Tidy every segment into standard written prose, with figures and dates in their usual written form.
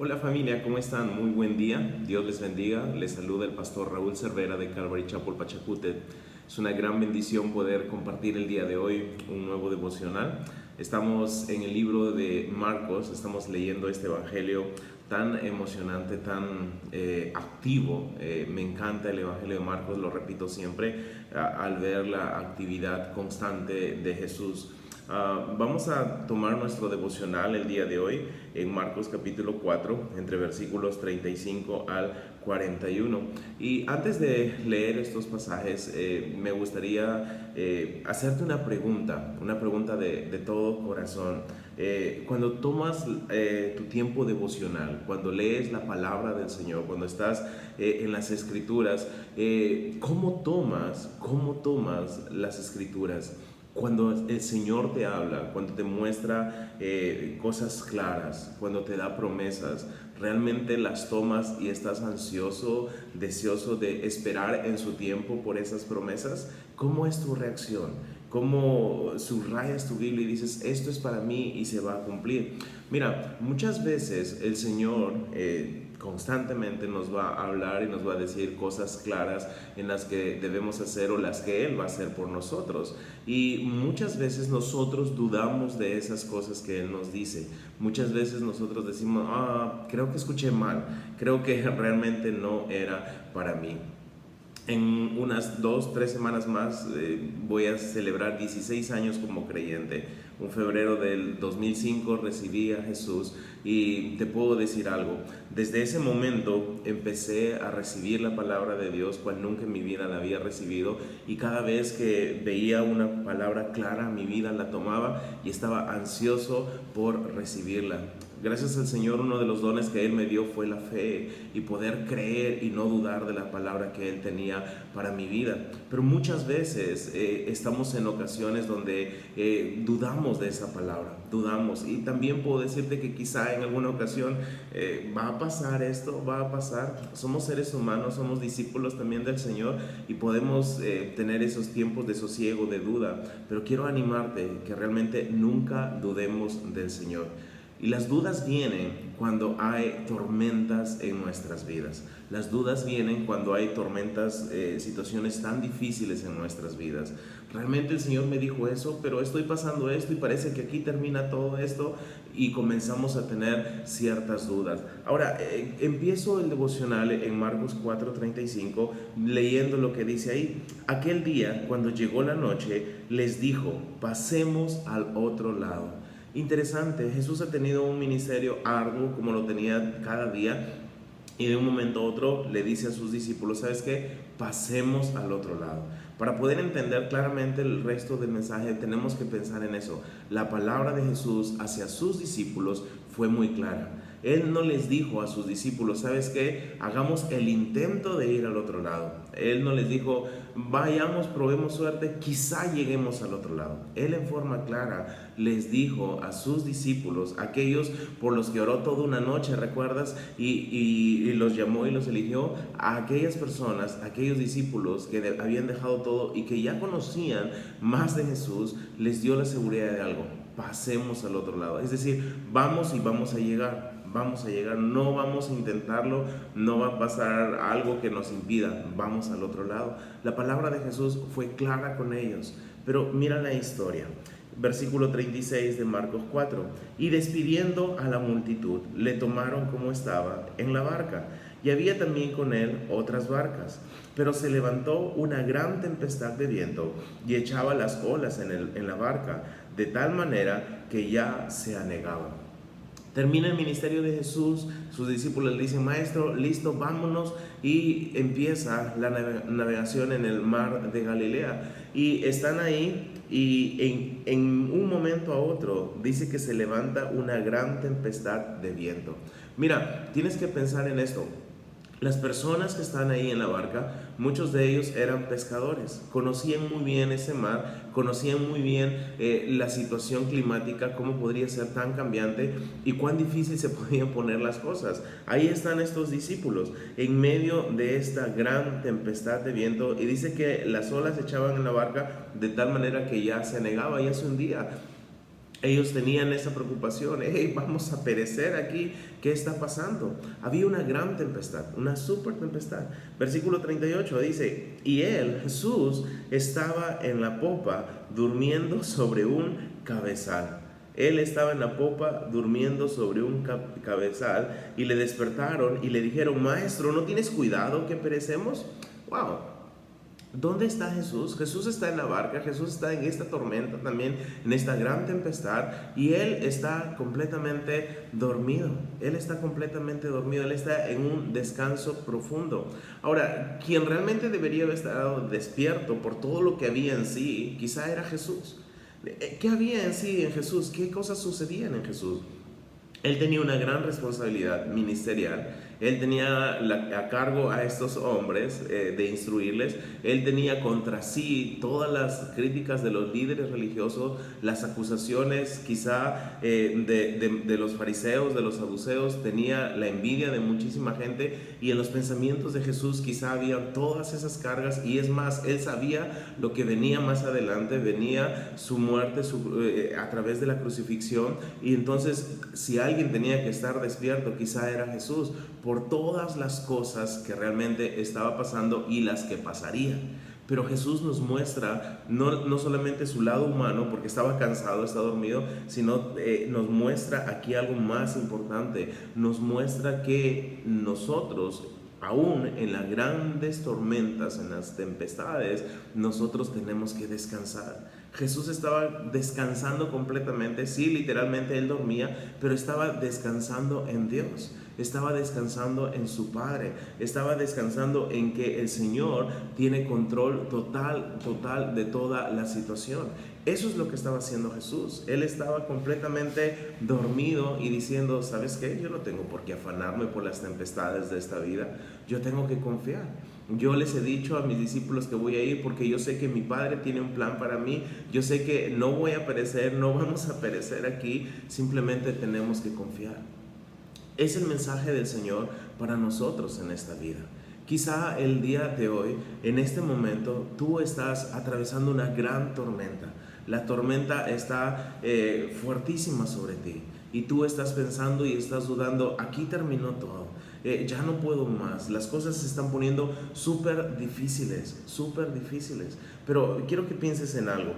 Hola familia, ¿cómo están? Muy buen día, Dios les bendiga. Les saluda el pastor Raúl Cervera de Calvary Chapel Pachacútec. Es una gran bendición poder compartir el día de hoy un nuevo devocional. Estamos en el libro de Marcos, estamos leyendo este evangelio tan emocionante, tan activo. Me encanta el evangelio de Marcos, lo repito siempre, al ver la actividad constante de Jesús. Vamos a tomar nuestro devocional el día de hoy en Marcos capítulo 4, entre versículos 35 al 41. Y antes de leer estos pasajes, me gustaría hacerte una pregunta de todo corazón. Cuando tomas tu tiempo devocional, cuando lees la palabra del Señor, cuando estás en las Escrituras, ¿cómo tomas las Escrituras? Cuando el Señor te habla, cuando te muestra cosas claras, cuando te da promesas, realmente las tomas y estás ansioso, deseoso de esperar en su tiempo por esas promesas. ¿Cómo es tu reacción? ¿Cómo subrayas tu Biblia y dices, esto es para mí y se va a cumplir? Mira, muchas veces el Señor constantemente nos va a hablar y nos va a decir cosas claras en las que debemos hacer o las que Él va a hacer por nosotros. Y muchas veces nosotros dudamos de esas cosas que Él nos dice. Muchas veces nosotros decimos, creo que escuché mal, creo que realmente no era para mí. En unas 2, 3 semanas más voy a celebrar 16 años como creyente. En febrero del 2005 recibí a Jesús y te puedo decir algo. Desde ese momento empecé a recibir la palabra de Dios cual nunca en mi vida la había recibido, y cada vez que veía una palabra clara mi vida la tomaba y estaba ansioso por recibirla. Gracias al Señor, uno de los dones que Él me dio fue la fe y poder creer y no dudar de la palabra que Él tenía para mi vida. Pero muchas veces estamos en ocasiones donde dudamos de esa palabra, dudamos. Y también puedo decirte que quizá en alguna ocasión va a pasar esto, va a pasar. Somos seres humanos, somos discípulos también del Señor y podemos tener esos tiempos de sosiego, de duda. Pero quiero animarte que realmente nunca dudemos del Señor. Y las dudas vienen cuando hay tormentas en nuestras vidas. Las dudas vienen cuando hay tormentas, situaciones tan difíciles en nuestras vidas. Realmente el Señor me dijo eso, pero estoy pasando esto y parece que aquí termina todo esto, y comenzamos a tener ciertas dudas. Ahora, empiezo el devocional en Marcos 4:35 leyendo lo que dice ahí. Aquel día, cuando llegó la noche, les dijo, pasemos al otro lado. Interesante, Jesús ha tenido un ministerio arduo como lo tenía cada día, y de un momento a otro le dice a sus discípulos, ¿sabes qué? Pasemos al otro lado. Para poder entender claramente el resto del mensaje tenemos que pensar en eso. La palabra de Jesús hacia sus discípulos fue muy clara. Él no les dijo a sus discípulos, ¿sabes qué? Hagamos el intento de ir al otro lado. Él no les dijo, vayamos, probemos suerte, quizá lleguemos al otro lado. Él en forma clara les dijo a sus discípulos, aquellos por los que oró toda una noche, ¿recuerdas? Y los llamó y los eligió, a aquellas personas, aquellos discípulos que habían dejado todo y que ya conocían más de Jesús, les dio la seguridad de algo: pasemos al otro lado. Es decir, vamos y vamos a llegar. Vamos a llegar, no vamos a intentarlo, no va a pasar algo que nos impida, vamos al otro lado. La palabra de Jesús fue clara con ellos, pero mira la historia. Versículo 36 de Marcos 4. Y despidiendo a la multitud, le tomaron como estaba en la barca, y había también con él otras barcas. Pero se levantó una gran tempestad de viento y echaba las olas en la barca, de tal manera que ya se anegaba. Termina el ministerio de Jesús, sus discípulos le dicen, maestro, listo, vámonos, y empieza la navegación en el mar de Galilea. Y están ahí y en un momento a otro dice que se levanta una gran tempestad de viento. Mira, tienes que pensar en esto. Las personas que están ahí en la barca, muchos de ellos eran pescadores, conocían muy bien ese mar, conocían muy bien la situación climática, cómo podría ser tan cambiante y cuán difícil se podían poner las cosas. Ahí están estos discípulos en medio de esta gran tempestad de viento, y dice que las olas se echaban en la barca de tal manera que ya se anegaba, ya se hundía. Ellos tenían esa preocupación, hey, vamos a perecer aquí, ¿qué está pasando? Había una gran tempestad, una súper tempestad. Versículo 38 dice, y él, Jesús, estaba en la popa durmiendo sobre un cabezal. Él estaba en la popa durmiendo sobre un cabezal y le despertaron y le dijeron, maestro, ¿no tienes cuidado que perecemos? Wow. ¿Dónde está Jesús? Jesús está en la barca, Jesús está en esta tormenta también, en esta gran tempestad, y Él está completamente dormido. Él está completamente dormido, Él está en un descanso profundo. Ahora, quien realmente debería haber estado despierto por todo lo que había en sí, quizá era Jesús. ¿Qué había en sí en Jesús? ¿Qué cosas sucedían en Jesús? Él tenía una gran responsabilidad ministerial. Él tenía a cargo a estos hombres de instruirles. Él tenía contra sí todas las críticas de los líderes religiosos, las acusaciones quizá de los fariseos, de los saduceos. Tenía la envidia de muchísima gente, y en los pensamientos de Jesús quizá había todas esas cargas. Y es más, él sabía lo que venía más adelante. Venía su muerte a través de la crucifixión, y entonces si alguien tenía que estar despierto, quizá era Jesús, por todas las cosas que realmente estaba pasando y las que pasarían. Pero Jesús nos muestra no solamente su lado humano, porque estaba cansado, está dormido, sino nos muestra aquí algo más importante. Nos muestra que nosotros, aún en las grandes tormentas, en las tempestades, nosotros tenemos que descansar. Jesús estaba descansando completamente, sí, literalmente él dormía, pero estaba descansando en Dios, estaba descansando en su Padre, estaba descansando en que el Señor tiene control total de toda la situación. Eso es lo que estaba haciendo Jesús. Él estaba completamente dormido y diciendo, ¿sabes qué? Yo no tengo por qué afanarme por las tempestades de esta vida, yo tengo que confiar. Yo les he dicho a mis discípulos que voy a ir porque yo sé que mi Padre tiene un plan para mí. Yo sé que no voy a perecer, no vamos a perecer aquí, simplemente tenemos que confiar. Es el mensaje del Señor para nosotros en esta vida. Quizá el día de hoy, en este momento, tú estás atravesando una gran tormenta. La tormenta está fuertísima sobre ti, y tú estás pensando y estás dudando, aquí terminó todo. Ya no puedo más, las cosas se están poniendo súper difíciles. Pero quiero que pienses en algo.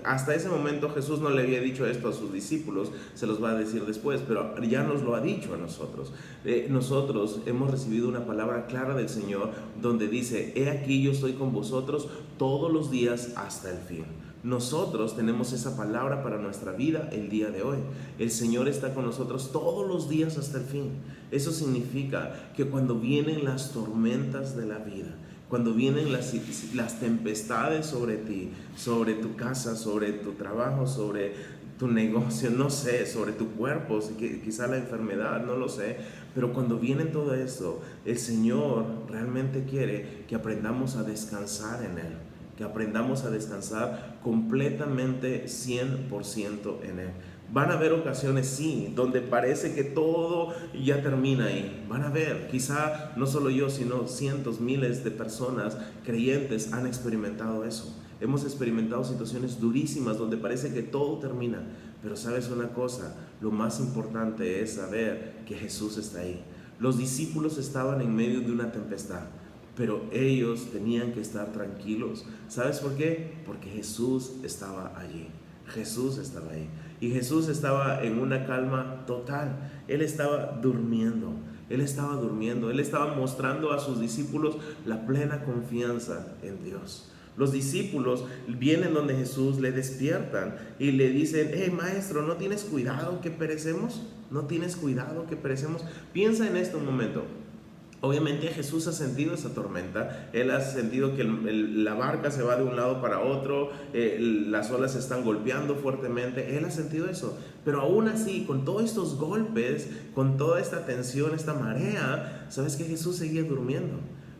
Hasta ese momento Jesús no le había dicho esto a sus discípulos, se los va a decir después, pero ya nos lo ha dicho a nosotros. Nosotros hemos recibido una palabra clara del Señor donde dice, he aquí yo estoy con vosotros todos los días hasta el fin. Nosotros tenemos esa palabra para nuestra vida el día de hoy. El Señor está con nosotros todos los días hasta el fin. Eso significa que cuando vienen las tormentas de la vida, cuando vienen las tempestades sobre ti, sobre tu casa, sobre tu trabajo, sobre tu negocio, no sé, sobre tu cuerpo, quizá la enfermedad, no lo sé, pero cuando viene todo eso, el Señor realmente quiere que aprendamos a descansar en Él, que aprendamos a descansar completamente 100% en Él. Van a haber ocasiones, sí, donde parece que todo ya termina ahí. Van a haber, quizá no solo yo, sino cientos, miles de personas creyentes han experimentado eso. Hemos experimentado situaciones durísimas donde parece que todo termina. Pero sabes una cosa, lo más importante es saber que Jesús está ahí. Los discípulos estaban en medio de una tempestad, pero ellos tenían que estar tranquilos. ¿Sabes por qué? Porque Jesús estaba allí. Jesús estaba ahí. Y Jesús estaba en una calma total. Él estaba durmiendo. Él estaba mostrando a sus discípulos la plena confianza en Dios. Los discípulos vienen donde Jesús, le despiertan y le dicen, maestro, ¿no tienes cuidado que perecemos? ¿No tienes cuidado que perecemos? Piensa en esto un momento. Obviamente Jesús ha sentido esa tormenta. Él ha sentido que la barca se va de un lado para otro, las olas se están golpeando fuertemente. Él ha sentido eso, pero aún así, con todos estos golpes, con toda esta tensión, esta marea, ¿sabes que Jesús seguía durmiendo?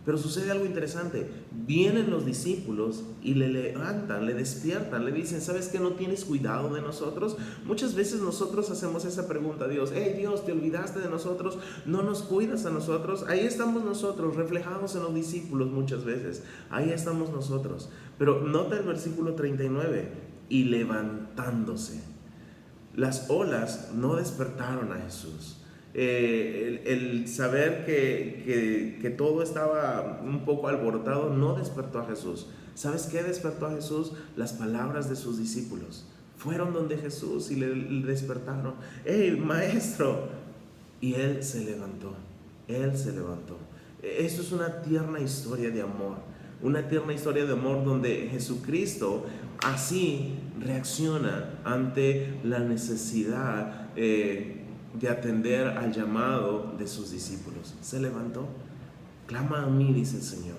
Pero sucede algo interesante. Vienen los discípulos y le levantan, le despiertan, le dicen, ¿sabes que no tienes cuidado de nosotros? Muchas veces nosotros hacemos esa pregunta a Dios. Dios, ¿te olvidaste de nosotros? ¿No nos cuidas a nosotros? Ahí estamos nosotros, reflejados en los discípulos muchas veces. Ahí estamos nosotros. Pero nota el versículo 39. Y levantándose. las olas no despertaron a Jesús. El saber que todo estaba un poco alborotado no despertó a Jesús. ¿Sabes qué despertó a Jesús? Las palabras de sus discípulos. Fueron donde Jesús y le despertaron. ¡Hey, maestro! Y él se levantó. Él se levantó. Esto es una tierna historia de amor. Una tierna historia de amor donde Jesucristo así reacciona ante la necesidad de atender al llamado de sus discípulos. Se levantó. Clama a mí, dice el Señor.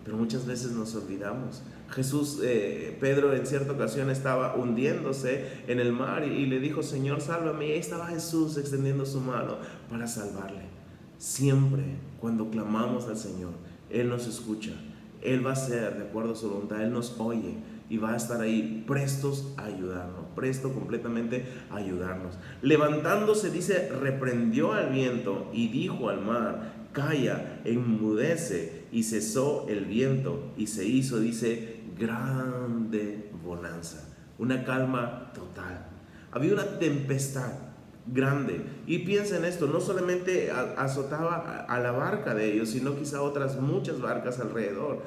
Pero muchas veces nos olvidamos. Pedro en cierta ocasión estaba hundiéndose en el mar y le dijo: Señor, sálvame. Y ahí estaba Jesús extendiendo su mano para salvarle. Siempre cuando clamamos al Señor, Él nos escucha. Él va a hacer de acuerdo a su voluntad. Él nos oye y va a estar ahí prestos a ayudarnos, presto completamente a ayudarnos. Levantándose, dice, reprendió al viento y dijo al mar: calla, enmudece. Y cesó el viento y se hizo, dice, grande bonanza. Una calma total. Había una tempestad grande. Y piensa en esto, no solamente azotaba a la barca de ellos, sino quizá otras muchas barcas alrededor.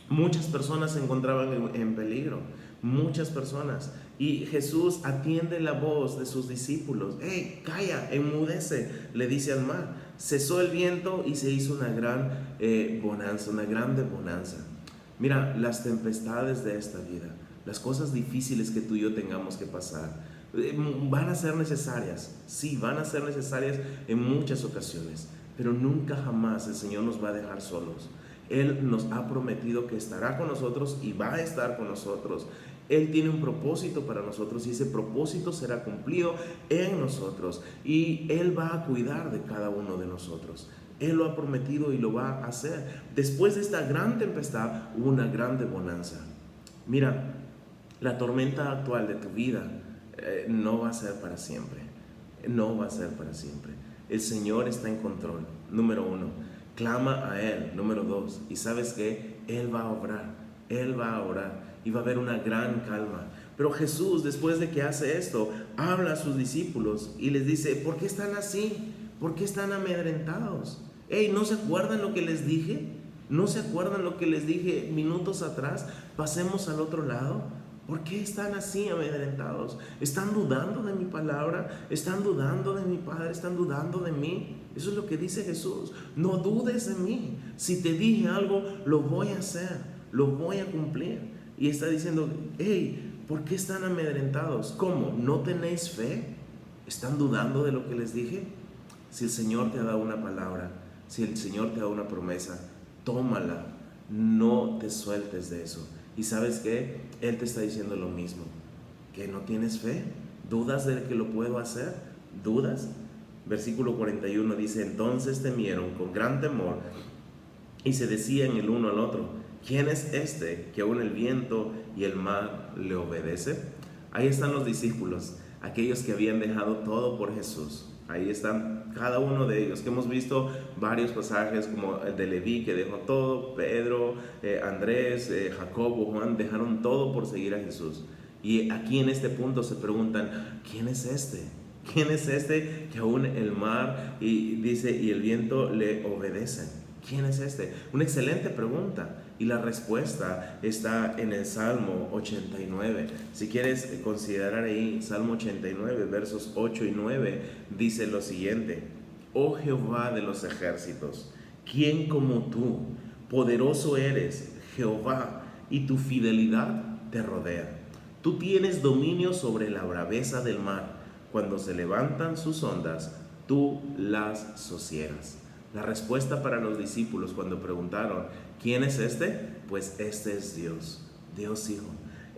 Muchas personas se encontraban en peligro, muchas personas. Y Jesús atiende la voz de sus discípulos. ¡Hey, calla, enmudece!, le dice al mar. Cesó el viento y se hizo una gran bonanza, una grande bonanza. Mira, las tempestades de esta vida, las cosas difíciles que tú y yo tengamos que pasar, van a ser necesarias. Sí, van a ser necesarias en muchas ocasiones, pero nunca jamás el Señor nos va a dejar solos. Él nos ha prometido que estará con nosotros y va a estar con nosotros. Él tiene un propósito para nosotros y ese propósito será cumplido en nosotros. Y Él va a cuidar de cada uno de nosotros. Él lo ha prometido y lo va a hacer. Después de esta gran tempestad hubo una grande bonanza. Mira, la tormenta actual de tu vida no va a ser para siempre. No va a ser para siempre. El Señor está en control, número 1. Clama a Él, número 2. Y ¿sabes qué? Él va a obrar. Él va a orar. Y va a haber una gran calma. Pero Jesús, después de que hace esto, habla a sus discípulos y les dice: ¿por qué están así? ¿Por qué están amedrentados? Hey, ¿no se acuerdan lo que les dije? ¿No se acuerdan lo que les dije minutos atrás? Pasemos al otro lado. ¿Por qué están así amedrentados? ¿Están dudando de mi palabra? ¿Están dudando de mi Padre? ¿Están dudando de mí? Eso es lo que dice Jesús. No dudes de mí. Si te dije algo, lo voy a hacer. Lo voy a cumplir. Y está diciendo: hey, ¿por qué están amedrentados? ¿Cómo? ¿No tenéis fe? ¿Están dudando de lo que les dije? Si el Señor te ha dado una palabra, si el Señor te ha dado una promesa, tómala. No te sueltes de eso. ¿Y sabes qué? Él te está diciendo lo mismo. ¿Que no tienes fe? ¿Dudas de que lo puedo hacer? ¿Dudas? Versículo 41 dice: entonces temieron con gran temor y se decían el uno al otro: ¿quién es este que aún el viento y el mar le obedece? Ahí están los discípulos, aquellos que habían dejado todo por Jesús. Ahí están cada uno de ellos, que hemos visto varios pasajes como el de Leví, que dejó todo. Pedro, Andrés, Jacobo, Juan, dejaron todo por seguir a Jesús. Y aquí en este punto se preguntan: ¿quién es este? ¿Quién es este que aún el mar y el viento le obedecen? ¿Quién es este? Una excelente pregunta. Y la respuesta está en el Salmo 89. Si quieres considerar ahí, Salmo 89, versos 8 y 9, dice lo siguiente: oh Jehová de los ejércitos, ¿quién como tú? Poderoso eres, Jehová, y tu fidelidad te rodea. Tú tienes dominio sobre la braveza del mar. Cuando se levantan sus ondas, tú las sosiegas. La respuesta para los discípulos cuando preguntaron: ¿quién es este? Pues este es Dios, Dios Hijo.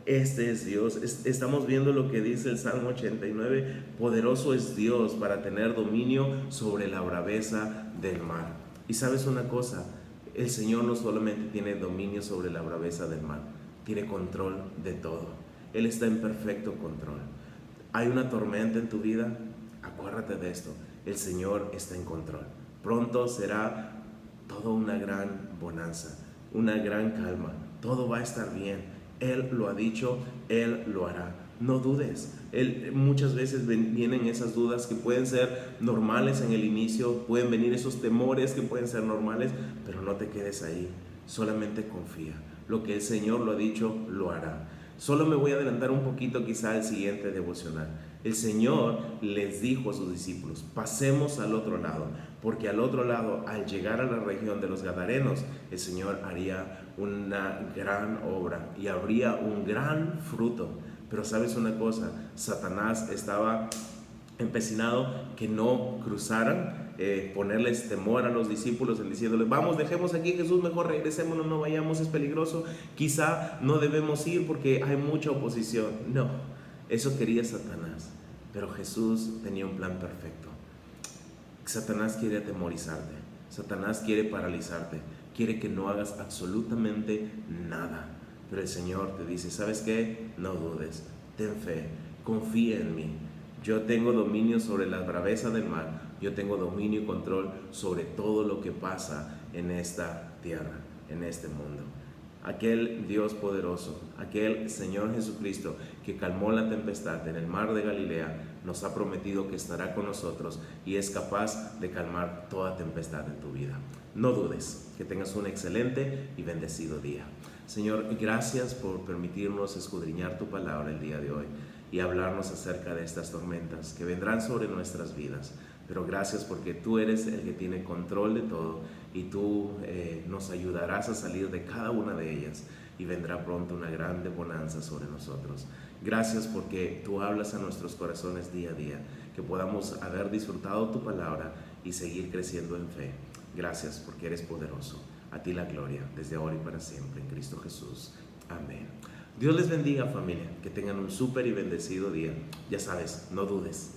Este es Dios. Estamos viendo lo que dice el Salmo 89. Poderoso es Dios para tener dominio sobre la braveza del mar. Y sabes una cosa, el Señor no solamente tiene dominio sobre la braveza del mar, tiene control de todo. Él está en perfecto control. Hay una tormenta en tu vida, acuérdate de esto: el Señor está en control. Pronto será toda una gran bonanza, una gran calma. Todo va a estar bien. Él lo ha dicho, Él lo hará. no dudes. Muchas veces vienen esas dudas que pueden ser normales en el inicio, pueden venir esos temores que pueden ser normales, pero no te quedes ahí, solamente confía. Lo que el Señor lo ha dicho, lo hará. Solo me voy a adelantar un poquito quizá al siguiente devocional. El Señor les dijo a sus discípulos, pasemos al otro lado, porque al otro lado, al llegar a la región de los Gadarenos, el Señor haría una gran obra y habría un gran fruto. Pero sabes una cosa, Satanás estaba empecinado que no cruzaran, ponerles temor a los discípulos en diciéndoles, vamos, dejemos aquí a Jesús, mejor regresémonos, no vayamos, es peligroso, quizá no debemos ir porque hay mucha oposición. No, eso quería Satanás, pero Jesús tenía un plan perfecto. Satanás quiere atemorizarte, Satanás quiere paralizarte, quiere que no hagas absolutamente nada, pero el Señor te dice, ¿sabes qué? No dudes, ten fe, confía en mí. Yo tengo dominio sobre la braveza del mar, yo tengo dominio y control sobre todo lo que pasa en esta tierra, en este mundo. Aquel Dios poderoso, aquel Señor Jesucristo que calmó la tempestad en el mar de Galilea, nos ha prometido que estará con nosotros y es capaz de calmar toda tempestad en tu vida. No dudes, que tengas un excelente y bendecido día. Señor, gracias por permitirnos escudriñar tu palabra el día de hoy y hablarnos acerca de estas tormentas que vendrán sobre nuestras vidas. Pero gracias porque tú eres el que tiene control de todo y tú nos ayudarás a salir de cada una de ellas y vendrá pronto una grande bonanza sobre nosotros. Gracias porque tú hablas a nuestros corazones día a día, que podamos haber disfrutado tu palabra y seguir creciendo en fe. Gracias porque eres poderoso. A ti la gloria, desde ahora y para siempre, en Cristo Jesús. Amén. Dios les bendiga, familia, que tengan un súper y bendecido día. Ya sabes, no dudes.